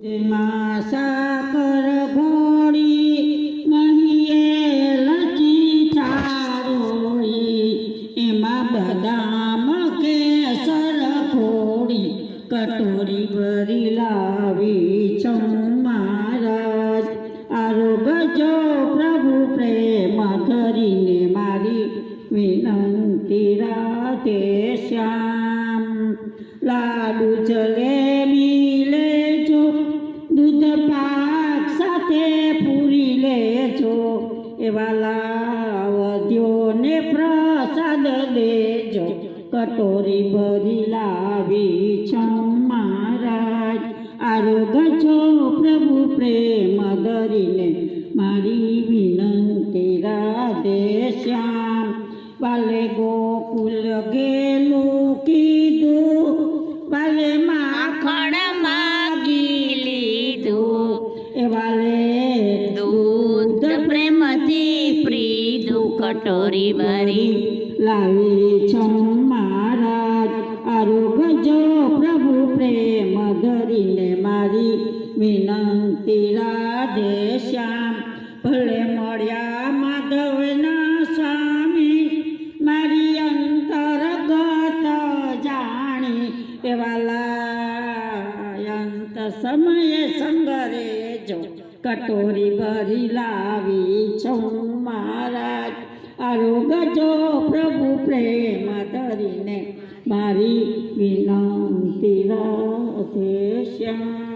એમાં સાકર ઘોડી મહીએ લચી ચારોળી, એમાં બદામ કેસર ઘોડી કટોરી ભરી લાવી છું મહારાજ। આરોગજો પ્રભુ પ્રેમ ધરીને મારી વિનંતી રાધે શ્યામ। લાડુ જલેબી લેજો, દૂધ પાક સાથે પૂરી લેજો, એવા લાવદ્યોને પ્રસાદ દેજો, કટોરી ભરી લાવી છું મહારાજ। આરોગજો પ્રભુ પ્રેમ ધરીને મારી વિનંતી રાધે શ્યામ। વાલે ગોકુલ ગેલું કીધું, વાલે માખણ માગી લીધું, એ વાલે દૂધ પ્રેમથી પીધું, કટોરી ભરી લાવી છું મહારાજ। આરોગજો પ્રભુ પ્રેમ ધરીને મારી વિનંતી રાધે શ્યામ। ભલે મળ્યા માધવના સ્વામી, મારી અંતર્ગત જાણી, એવા લાયંત સમયે સંગરે જો, કટોરી ભરી લાવી છું મહારાજ। આરોગજો પ્રભુ પ્રેમ ધરીને મારી વિનંતી રાધે શ્યામ।